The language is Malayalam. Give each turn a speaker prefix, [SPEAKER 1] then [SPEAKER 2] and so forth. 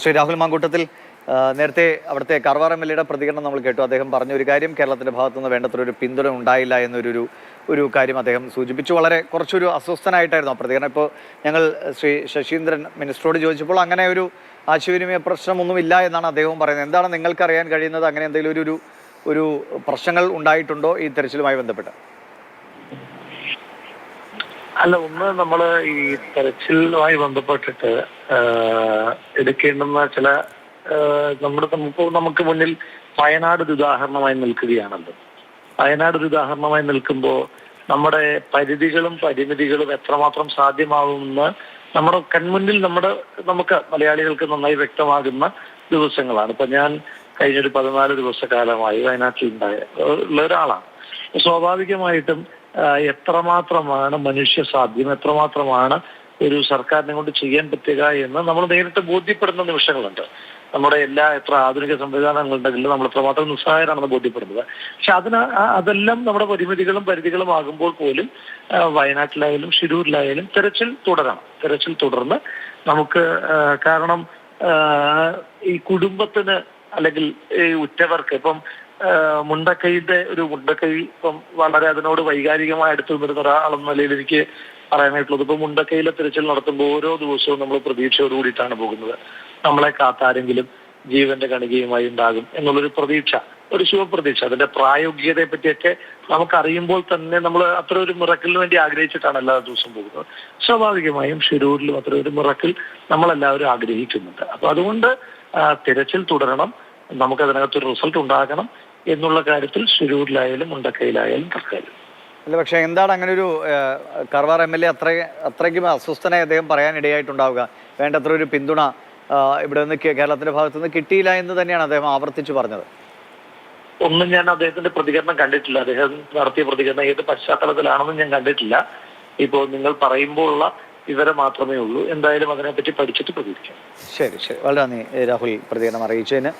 [SPEAKER 1] ശ്രീ രാഹുൽ മാങ്കൂട്ടത്തിൽ, നേരത്തെ അവിടുത്തെ കാർവാർ MLA പ്രതികരണം നമ്മൾ കേട്ടു. അദ്ദേഹം പറഞ്ഞ ഒരു കാര്യം, കേരളത്തിന്റെ ഭാഗത്തുനിന്ന് വേണ്ടത്ര ഒരു പിന്തുണ ഉണ്ടായില്ല എന്നൊരു കാര്യം അദ്ദേഹം സൂചിപ്പിച്ചു. വളരെ കുറച്ചൊരു അസ്വസ്ഥനായിട്ടായിരുന്നു ആ പ്രതികരണം. ഇപ്പോൾ ഞങ്ങൾ ശ്രീ ശശീന്ദ്രൻ മിനിസ്റ്ററോട് ചോദിച്ചപ്പോൾ അങ്ങനെ ഒരു ആശയവിനിമയ പ്രശ്നമൊന്നുമില്ല എന്നാണ് അദ്ദേഹവും പറയുന്നത്. എന്താണ് നിങ്ങൾക്ക് അറിയാൻ കഴിയുന്നത്? അങ്ങനെ എന്തെങ്കിലും ഒരു പ്രശ്നങ്ങൾ ഉണ്ടായിട്ടുണ്ടോ ഈ തെരച്ചിലുമായി ബന്ധപ്പെട്ട്?
[SPEAKER 2] അല്ല, ഒന്ന് നമ്മള് ഈ തെരച്ചിലുമായി ബന്ധപ്പെട്ടിട്ട് എടുക്കേണ്ടുന്ന ചില നമുക്ക് മുന്നിൽ വയനാട് ഒരു ഉദാഹരണമായി നിൽക്കുകയാണല്ലോ. വയനാട് ഒരു ഉദാഹരണമായി നിൽക്കുമ്പോൾ നമ്മുടെ പരിധികളും പരിമിതികളും എത്രമാത്രം സാധ്യമാവുമെന്ന് നമ്മുടെ കൺമുന്നിൽ നമുക്ക് മലയാളികൾക്ക് നന്നായി വ്യക്തമാകുന്ന ദിവസങ്ങളാണ്. ഇപ്പൊ ഞാൻ കഴിഞ്ഞൊരു 14 ദിവസക്കാലമായി വയനാട്ടിൽ ഉള്ള ഒരാളാണ്. സ്വാഭാവികമായിട്ടും എത്രമാത്രമാണ് മനുഷ്യ സാധ്യം, എത്രമാത്രമാണ് ഒരു സർക്കാരിനെ കൊണ്ട് ചെയ്യാൻ പറ്റുക എന്ന് നമ്മൾ നേരിട്ട് ബോധ്യപ്പെടുന്ന നിമിഷങ്ങളുണ്ട്. നമ്മുടെ എത്ര ആധുനിക സംവിധാനങ്ങളുണ്ടെങ്കിലും നമ്മൾ എത്രമാത്രം നിസ്സഹായരാണെന്ന് ബോധ്യപ്പെടുന്നത്. പക്ഷെ അതെല്ലാം നമ്മുടെ പരിമിതികളും പരിധികളും ആകുമ്പോൾ പോലും വയനാട്ടിലായാലും ഷിരൂരിലായാലും തെരച്ചിൽ തുടർന്ന് നമുക്ക് കാരണം ഈ കുടുംബത്തിന് അല്ലെങ്കിൽ ഈ ഉറ്റവർക്ക് ഇപ്പം മുണ്ടക്കൈ ഇപ്പം വളരെ അതിനോട് വൈകാരികമായി അടുത്ത് നിന്നിരുന്ന ഒരാളെന്ന നിലയിൽ എനിക്ക് പറയാനായിട്ടുള്ളത്, ഇപ്പൊ മുണ്ടക്കൈയിലെ തിരച്ചിൽ നടത്തുമ്പോൾ ഓരോ ദിവസവും നമ്മൾ പ്രതീക്ഷയോട് കൂടിയിട്ടാണ് പോകുന്നത്. നമ്മളെ കാത്താരെങ്കിലും ജീവന്റെ കണികയുമായി ഉണ്ടാകും എന്നുള്ളൊരു പ്രതീക്ഷ, ഒരു ശുഭപ്രതീക്ഷ. അതിന്റെ പ്രായോഗികതയെ പറ്റിയൊക്കെ നമുക്കറിയുമ്പോൾ തന്നെ നമ്മൾ അത്ര ഒരു മിറക്കിളിന് വേണ്ടി ആഗ്രഹിച്ചിട്ടാണ് എല്ലാ ദിവസവും പോകുന്നത്. സ്വാഭാവികമായും ഷിരൂരിലും അത്ര ഒരു മിറക്കിൾ നമ്മളെല്ലാവരും ആഗ്രഹിക്കുന്നുണ്ട്. അപ്പൊ അതുകൊണ്ട് തിരച്ചിൽ തുടരണം, നമുക്കതിനകത്തൊരു റിസൾട്ട് ഉണ്ടാകണം എന്നുള്ള കാര്യത്തിൽ ഷിരൂരിലായാലും മുണ്ടക്കൈയിലായാലും തർക്കമില്ല.
[SPEAKER 1] അല്ല, പക്ഷെ എന്താണ് അങ്ങനെ ഒരു കാർവാർ MLA അത്രയ്ക്കും അസ്വസ്ഥനായി അദ്ദേഹം പറയാനിടയായിട്ടുണ്ടാവുക? വേണ്ടത്ര ഒരു പിന്തുണ ഇവിടെ നിന്ന് കേരളത്തിന്റെ ഭാഗത്തു നിന്ന് കിട്ടിയില്ല എന്ന് തന്നെയാണ് അദ്ദേഹം ആവർത്തിച്ചു പറഞ്ഞത്.
[SPEAKER 2] ഒന്നും ഞാൻ അദ്ദേഹത്തിന്റെ പ്രതികരണം കണ്ടിട്ടില്ല. അദ്ദേഹം നടത്തിയ പ്രതികരണം ഏത് പശ്ചാത്തലത്തിലാണെന്നും ഞാൻ കണ്ടിട്ടില്ല. ഇപ്പോൾ നിങ്ങൾ പറയുമ്പോൾ ഉള്ള വിവരം മാത്രമേ ഉള്ളൂ. എന്തായാലും അതിനെപ്പറ്റി പഠിച്ചിട്ട് പ്രതികരിക്കാം.
[SPEAKER 1] ശരി, വളരെ നന്ദി രാഹുൽ പ്രതികരണം അറിയിച്ചതിന്.